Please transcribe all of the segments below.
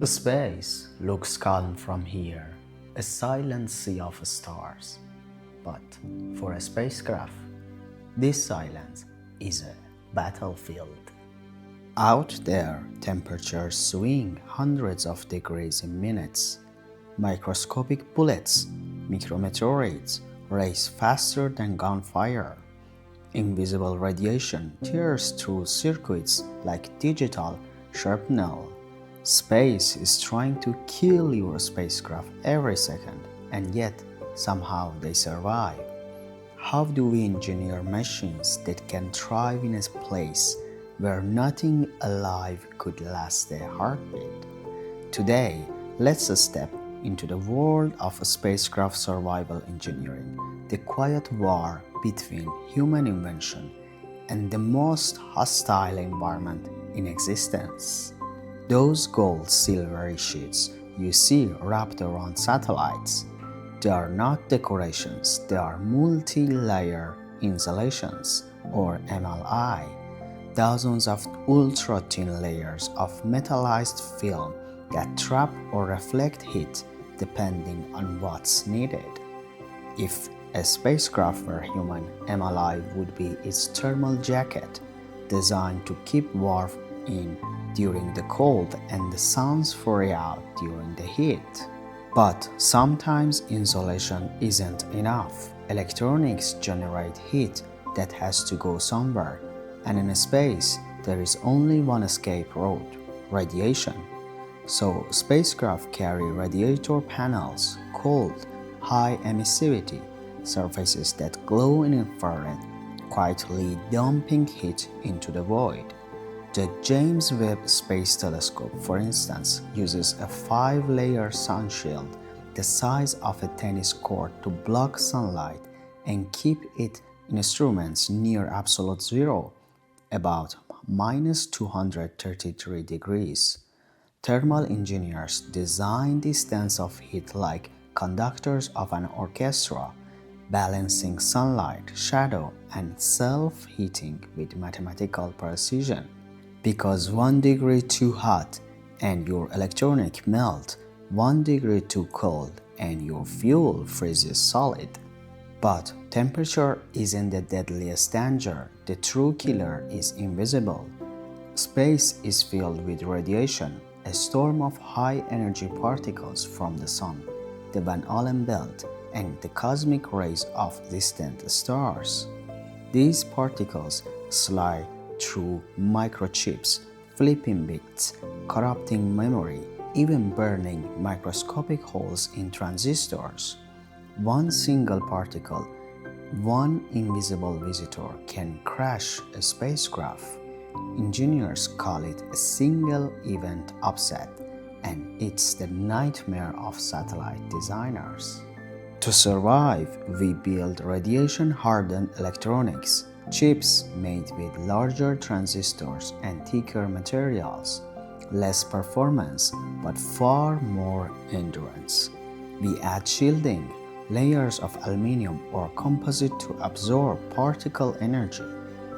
Space looks calm from here, a silent sea of stars. But for a spacecraft, this silence is a battlefield. Out there, temperatures swing hundreds of degrees in minutes. Microscopic bullets, micrometeoroids, race faster than gunfire. Invisible radiation tears through circuits like digital shrapnel. Space is trying to kill your spacecraft every second, and yet somehow they survive. How do we engineer machines that can thrive in a place where nothing alive could last a heartbeat? Today, let's step into the world of spacecraft survival engineering, the quiet war between human invention and the most hostile environment in existence. Those gold silvery sheets you see wrapped around satellites, they are not decorations, they are multi-layer insulations or MLI, dozens of ultra-thin layers of metallized film that trap or reflect heat depending on what's needed. If a spacecraft were human, MLI would be its thermal jacket, designed to keep warmth in during the cold and the sun's fury out during the heat. But sometimes insulation isn't enough. Electronics generate heat that has to go somewhere, and in space there is only one escape route: radiation. So spacecraft carry radiator panels called high emissivity surfaces that glow in infrared, quietly dumping heat into the void. The James Webb Space Telescope, for instance, uses a 5-layer sun shield the size of a tennis court to block sunlight and keep its instruments near absolute zero, about minus 233 degrees. Thermal engineers design this dance of heat like conductors of an orchestra, balancing sunlight, shadow, and self-heating with mathematical precision. Because 1 degree too hot and your electronic melt, 1 degree too cold and your fuel freezes solid. But temperature isn't the deadliest danger, the true killer is invisible. Space is filled with radiation, a storm of high-energy particles from the Sun, the Van Allen belt, and the cosmic rays of distant stars. These particles slide through microchips, flipping bits, corrupting memory, even burning microscopic holes in transistors. One single particle, one invisible visitor, can crash a spacecraft. Engineers call it a single event upset, and it's the nightmare of satellite designers. To survive, we build radiation-hardened electronics, chips made with larger transistors and thicker materials, less performance but far more endurance. We add shielding, layers of aluminum or composite to absorb particle energy.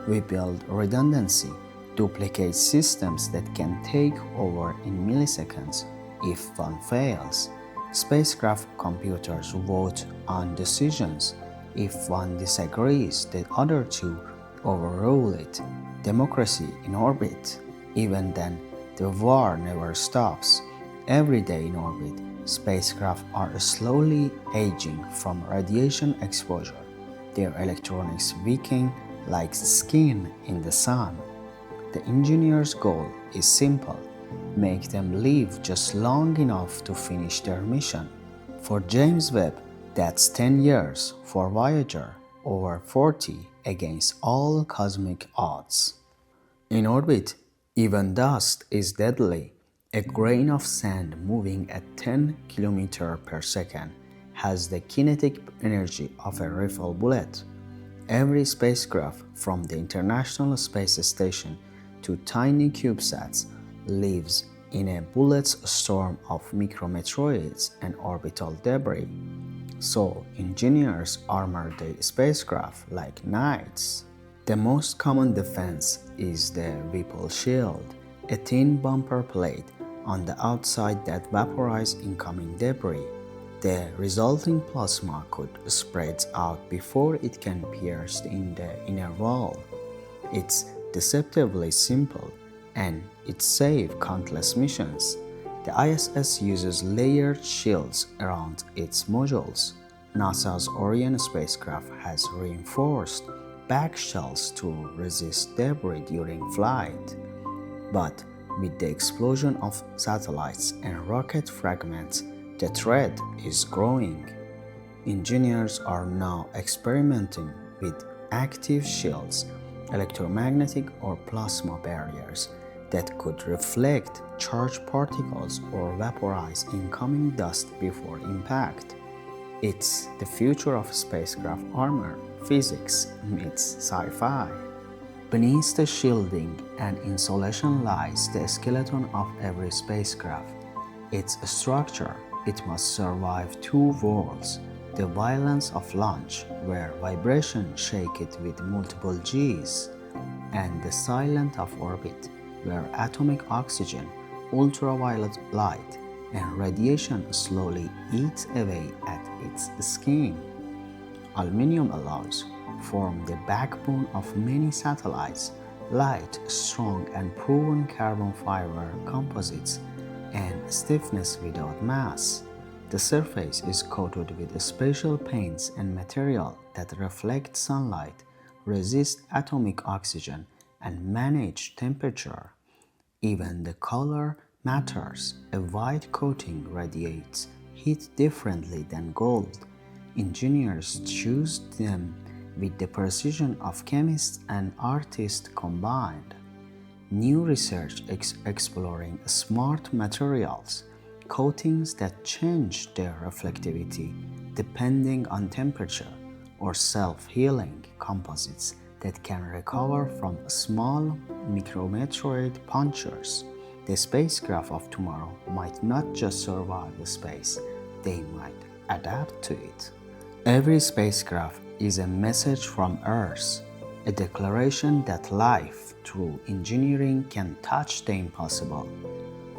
We build redundancy, duplicate systems that can take over in milliseconds if one fails. Spacecraft computers vote on decisions. If one disagrees, the other two overrule it. Democracy in orbit. Even then, the war never stops. Every day in orbit, spacecraft are slowly aging from radiation exposure. Their electronics weaken like skin in the sun. The engineer's goal is simple: make them live just long enough to finish their mission. For James Webb, that's 10 years. For Voyager, over 40 against all cosmic odds. In orbit, even dust is deadly. A grain of sand moving at 10 km per second has the kinetic energy of a rifle bullet. Every spacecraft, from the International Space Station to tiny CubeSats, lives in a bullet's storm of micrometeoroids and orbital debris. So engineers armor the spacecraft like knights. The most common defense is the Whipple shield, a thin bumper plate on the outside that vaporize incoming debris. The resulting plasma could spread out before it can pierce in the inner wall. It's deceptively simple, and it saves countless missions. The ISS uses layered shields around its modules. NASA's Orion spacecraft has reinforced back shells to resist debris during flight. But with the explosion of satellites and rocket fragments, the threat is growing. Engineers are now experimenting with active shields, electromagnetic or plasma barriers that could reflect charged particles or vaporize incoming dust before impact. It's the future of spacecraft armor. Physics meets sci-fi. Beneath the shielding and insulation lies the skeleton of every spacecraft. Its structure, it must survive two worlds: the violence of launch, where vibrations shake it with multiple Gs, and the silence of orbit, where atomic oxygen, ultraviolet light, and radiation slowly eats away at its skin. Aluminum alloys form the backbone of many satellites. Light, strong and proven carbon fiber composites, and stiffness without mass. The surface is coated with special paints and material that reflect sunlight, resist atomic oxygen, and manage temperature. Even the color matters. A white coating radiates heat differently than gold. Engineers choose them with the precision of chemists and artists combined. New research exploring smart materials, coatings that change their reflectivity depending on temperature, or self-healing composites that can recover from small micrometeoroid punctures. The spacecraft of tomorrow might not just survive the space, they might adapt to it. Every spacecraft is a message from Earth, a declaration that life, through engineering, can touch the impossible.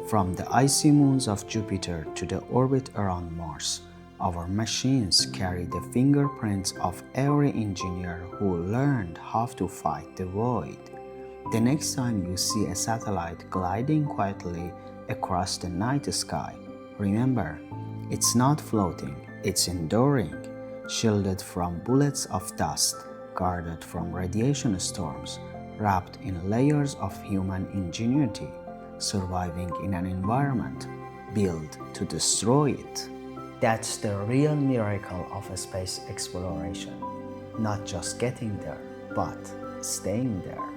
From the icy moons of Jupiter to the orbit around Mars, our machines carry the fingerprints of every engineer who learned how to fight the void. The next time you see a satellite gliding quietly across the night sky, remember, it's not floating, it's enduring, shielded from bullets of dust, guarded from radiation storms, wrapped in layers of human ingenuity, surviving in an environment built to destroy it. That's the real miracle of a space exploration. Not just getting there, but staying there.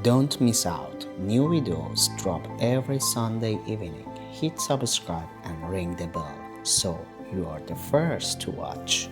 Don't miss out. New videos drop every Sunday evening. Hit subscribe and ring the bell so you are the first to watch.